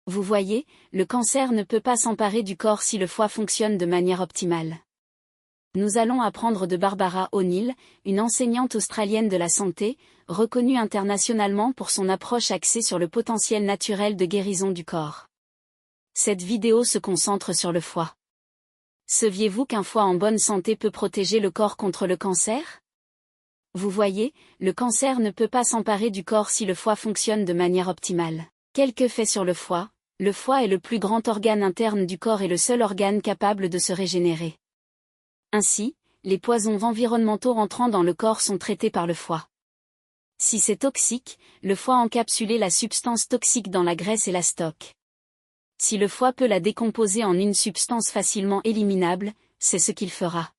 Vous voyez, le cancer ne peut pas s'emparer du corps si le foie fonctionne de manière optimale. Nous allons apprendre de Barbara O'Neill, une enseignante australienne de la santé, reconnue internationalement pour son approche axée sur le potentiel naturel de guérison du corps. Cette vidéo se concentre sur le foie. Saviez-vous qu'un foie en bonne santé peut protéger le corps contre le cancer? Vous voyez, le cancer ne peut pas s'emparer du corps si le foie fonctionne de manière optimale. Quelques faits sur le foie. Le foie est le plus grand organe interne du corps et le seul organe capable de se régénérer. Ainsi, les poisons environnementaux entrant dans le corps sont traités par le foie. Si c'est toxique, le foie encapsule la substance toxique dans la graisse et la stocke. Si le foie peut la décomposer en une substance facilement éliminable, c'est ce qu'il fera.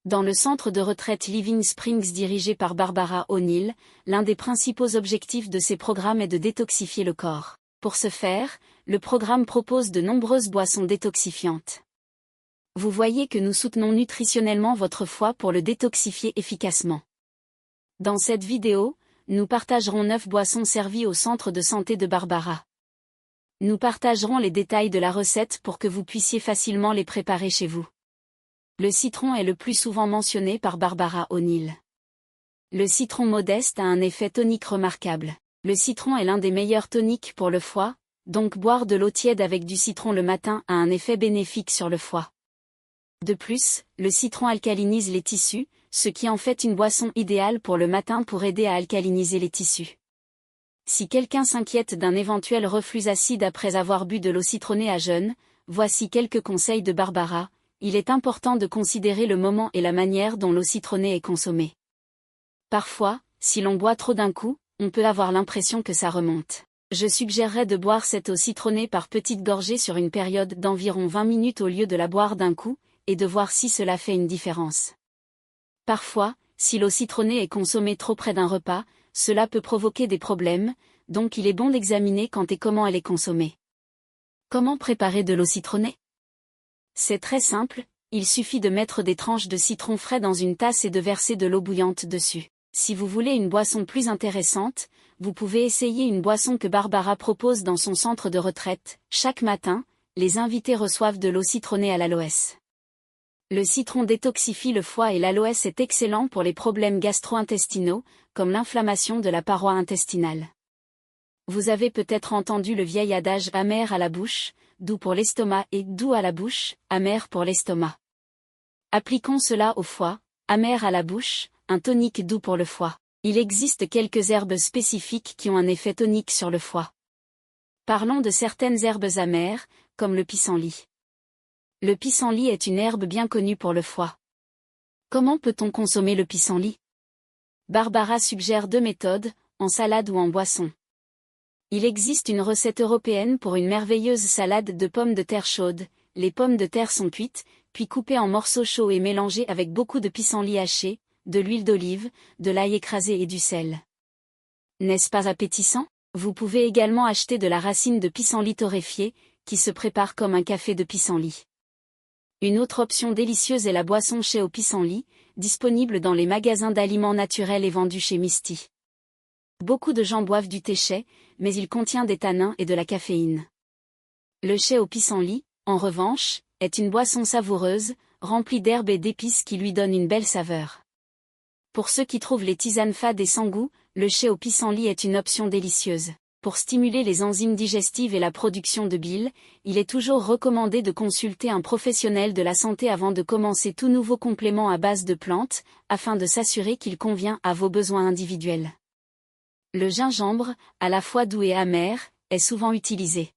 Dans le centre de retraite Living Springs dirigé par Barbara O'Neill, l'un des principaux objectifs de ces programmes est de détoxifier le corps. Pour ce faire, le programme propose de nombreuses boissons détoxifiantes. Vous voyez que nous soutenons nutritionnellement votre foie pour le détoxifier efficacement. Dans cette vidéo, nous partagerons 9 boissons servies au centre de santé de Barbara. Nous partagerons les détails de la recette pour que vous puissiez facilement les préparer chez vous. Le citron est le plus souvent mentionné par Barbara O'Neill. Le citron modeste a un effet tonique remarquable. Le citron est l'un des meilleurs toniques pour le foie, donc boire de l'eau tiède avec du citron le matin a un effet bénéfique sur le foie. De plus, le citron alcalinise les tissus, ce qui en fait une boisson idéale pour le matin pour aider à alcaliniser les tissus. Si quelqu'un s'inquiète d'un éventuel reflux acide après avoir bu de l'eau citronnée à jeun, voici quelques conseils de Barbara. Il est important de considérer le moment et la manière dont l'eau citronnée est consommée. Parfois, si l'on boit trop d'un coup, on peut avoir l'impression que ça remonte. Je suggérerais de boire cette eau citronnée par petites gorgées sur une période d'environ 20 minutes au lieu de la boire d'un coup, et de voir si cela fait une différence. Parfois, si l'eau citronnée est consommée trop près d'un repas, cela peut provoquer des problèmes, donc il est bon d'examiner quand et comment elle est consommée. Comment préparer de l'eau citronnée? C'est très simple, il suffit de mettre des tranches de citron frais dans une tasse et de verser de l'eau bouillante dessus. Si vous voulez une boisson plus intéressante, vous pouvez essayer une boisson que Barbara propose dans son centre de retraite. Chaque matin, les invités reçoivent de l'eau citronnée à l'aloès. Le citron détoxifie le foie et l'aloès est excellent pour les problèmes gastro-intestinaux, comme l'inflammation de la paroi intestinale. Vous avez peut-être entendu le vieil adage amer à la bouche, doux pour l'estomac et doux à la bouche, amer pour l'estomac. Appliquons cela au foie, amer à la bouche, un tonique doux pour le foie. Il existe quelques herbes spécifiques qui ont un effet tonique sur le foie. Parlons de certaines herbes amères, comme le pissenlit. Le pissenlit est une herbe bien connue pour le foie. Comment peut-on consommer le pissenlit? Barbara suggère 2 méthodes, en salade ou en boisson. Il existe une recette européenne pour une merveilleuse salade de pommes de terre chaudes. Les pommes de terre sont cuites, puis coupées en morceaux chauds et mélangées avec beaucoup de pissenlit haché, de l'huile d'olive, de l'ail écrasé et du sel. N'est-ce pas appétissant? Vous pouvez également acheter de la racine de pissenlit torréfiée, qui se prépare comme un café de pissenlit. Une autre option délicieuse est la boisson chai au pissenlit, disponible dans les magasins d'aliments naturels et vendue chez Misty. Beaucoup de gens boivent du thé chai, mais il contient des tanins et de la caféine. Le chai au pissenlit, en revanche, est une boisson savoureuse, remplie d'herbes et d'épices qui lui donnent une belle saveur. Pour ceux qui trouvent les tisanes fades et sans goût, le chai au pissenlit est une option délicieuse. Pour stimuler les enzymes digestives et la production de bile, il est toujours recommandé de consulter un professionnel de la santé avant de commencer tout nouveau complément à base de plantes, afin de s'assurer qu'il convient à vos besoins individuels. Le gingembre, à la fois doux et amer, est souvent utilisé.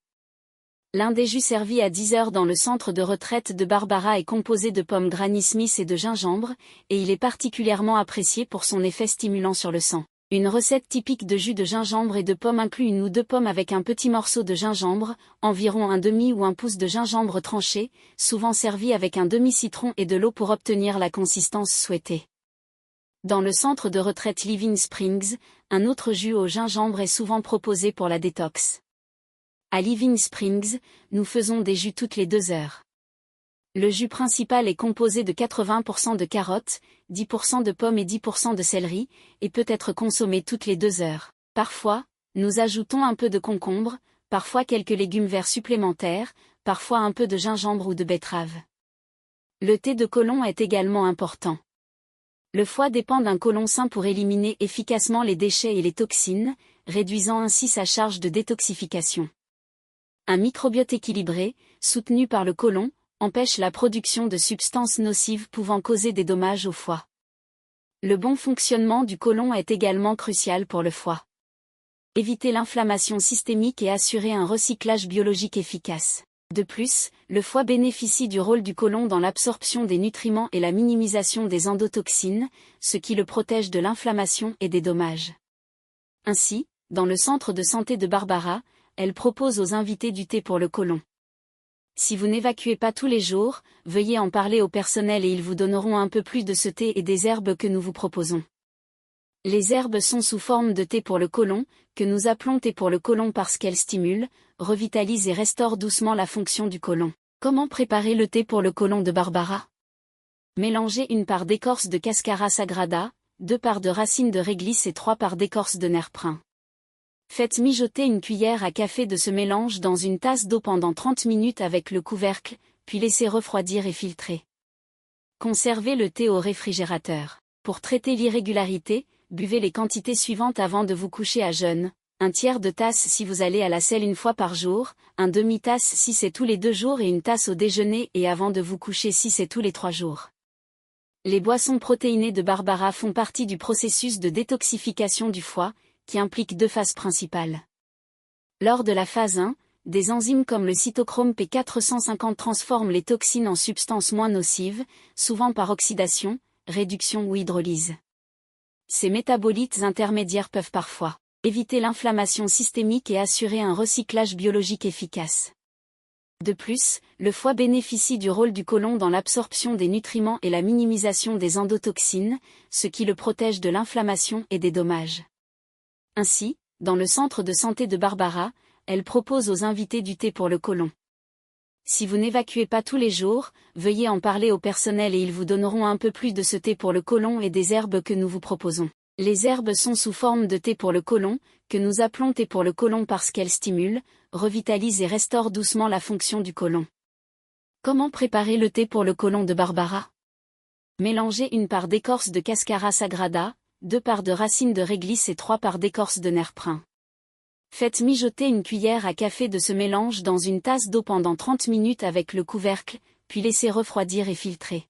L'un des jus servis à 10 heures dans le centre de retraite de Barbara est composé de pommes Granny Smith et de gingembre, et il est particulièrement apprécié pour son effet stimulant sur le sang. Une recette typique de jus de gingembre et de pommes inclut 1 ou 2 pommes avec un petit morceau de gingembre, environ un demi ou un pouce de gingembre tranché, souvent servi avec un demi-citron et de l'eau pour obtenir la consistance souhaitée. Dans le centre de retraite Living Springs, un autre jus au gingembre est souvent proposé pour la détox. À Living Springs, nous faisons des jus toutes les 2 heures. Le jus principal est composé de 80% de carottes, 10% de pommes et 10% de céleri, et peut être consommé toutes les 2 heures. Parfois, nous ajoutons un peu de concombre, parfois quelques légumes verts supplémentaires, parfois un peu de gingembre ou de betterave. Le thé de côlon est également important. Le foie dépend d'un côlon sain pour éliminer efficacement les déchets et les toxines, réduisant ainsi sa charge de détoxification. Un microbiote équilibré, soutenu par le côlon, empêche la production de substances nocives pouvant causer des dommages au foie. Le bon fonctionnement du côlon est également crucial pour le foie. Éviter l'inflammation systémique et assurer un recyclage biologique efficace. De plus, le foie bénéficie du rôle du côlon dans l'absorption des nutriments et la minimisation des endotoxines, ce qui le protège de l'inflammation et des dommages. Ainsi, dans le centre de santé de Barbara, elle propose aux invités du thé pour le côlon. Si vous n'évacuez pas tous les jours, veuillez en parler au personnel et ils vous donneront un peu plus de ce thé et des herbes que nous vous proposons. Les herbes sont sous forme de thé pour le côlon, que nous appelons thé pour le côlon parce qu'elles stimulent, revitalisent et restaurent doucement la fonction du côlon. Comment préparer le thé pour le côlon de Barbara? Mélangez une part d'écorce de Cascara sagrada, 2 parts de racines de réglisse et 3 parts d'écorce de nerfprin. Faites mijoter une cuillère à café de ce mélange dans une tasse d'eau pendant 30 minutes avec le couvercle, puis laissez refroidir et filtrer. Conservez le thé au réfrigérateur. Pour traiter l'irrégularité, buvez les quantités suivantes avant de vous coucher à jeun. 1/3 de tasse si vous allez à la selle une fois par jour, 1/2 tasse si c'est tous les 2 jours et une tasse au déjeuner et avant de vous coucher si c'est tous les 3 jours. Les boissons protéinées de Barbara font partie du processus de détoxification du foie, qui implique 2 phases principales. Lors de la phase 1, des enzymes comme le cytochrome P450 transforment les toxines en substances moins nocives, souvent par oxydation, réduction ou hydrolyse. Ces métabolites intermédiaires peuvent parfois éviter l'inflammation systémique et assurer un recyclage biologique efficace. De plus, le foie bénéficie du rôle du côlon dans l'absorption des nutriments et la minimisation des endotoxines, ce qui le protège de l'inflammation et des dommages. Ainsi, dans le centre de santé de Barbara, elle propose aux invités du thé pour le côlon. Si vous n'évacuez pas tous les jours, veuillez en parler au personnel et ils vous donneront un peu plus de ce thé pour le côlon et des herbes que nous vous proposons. Les herbes sont sous forme de thé pour le côlon, que nous appelons thé pour le côlon parce qu'elles stimulent, revitalisent et restaurent doucement la fonction du côlon. Comment préparer le thé pour le côlon de Barbara? Mélangez une part d'écorce de Cascara sagrada, 2 parts de racines de réglisse et 3 parts d'écorce de nerfprin. Faites mijoter une cuillère à café de ce mélange dans une tasse d'eau pendant 30 minutes avec le couvercle, puis laissez refroidir et filtrer.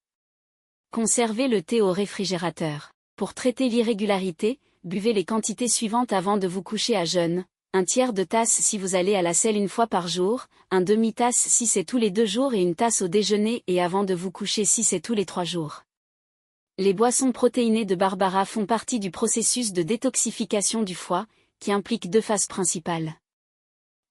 Conservez le thé au réfrigérateur. Pour traiter l'irrégularité, buvez les quantités suivantes avant de vous coucher à jeun. 1/3 de tasse si vous allez à la selle une fois par jour, 1/2 tasse si c'est tous les 2 jours et une tasse au déjeuner et avant de vous coucher si c'est tous les 3 jours. Les boissons protéinées de Barbara font partie du processus de détoxification du foie, qui implique 2 phases principales.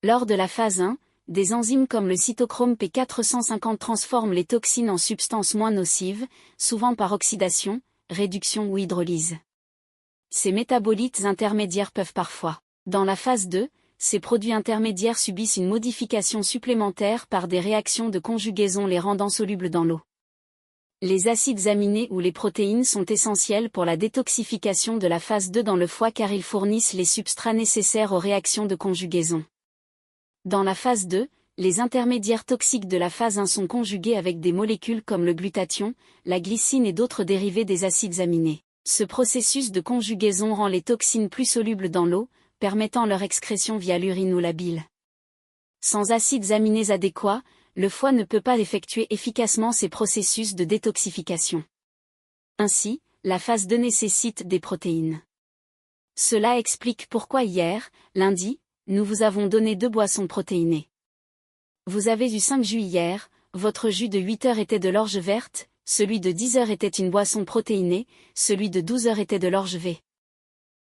Lors de la phase 1, des enzymes comme le cytochrome P450 transforment les toxines en substances moins nocives, souvent par oxydation, réduction ou hydrolyse. Ces métabolites intermédiaires peuvent parfois. Dans la phase 2, ces produits intermédiaires subissent une modification supplémentaire par des réactions de conjugaison les rendant solubles dans l'eau. Les acides aminés ou les protéines sont essentiels pour la détoxification de la phase 2 dans le foie car ils fournissent les substrats nécessaires aux réactions de conjugaison. Dans la phase 2, les intermédiaires toxiques de la phase 1 sont conjugués avec des molécules comme le glutathion, la glycine et d'autres dérivés des acides aminés. Ce processus de conjugaison rend les toxines plus solubles dans l'eau, permettant leur excrétion via l'urine ou la bile. Sans acides aminés adéquats, le foie ne peut pas effectuer efficacement ces processus de détoxification. Ainsi, la phase 2 nécessite des protéines. Cela explique pourquoi hier, lundi, nous vous avons donné 2 boissons protéinées. Vous avez eu 5 jus hier, votre jus de 8 heures était de l'orge verte, celui de 10 heures était une boisson protéinée, celui de 12 heures était de l'orge V.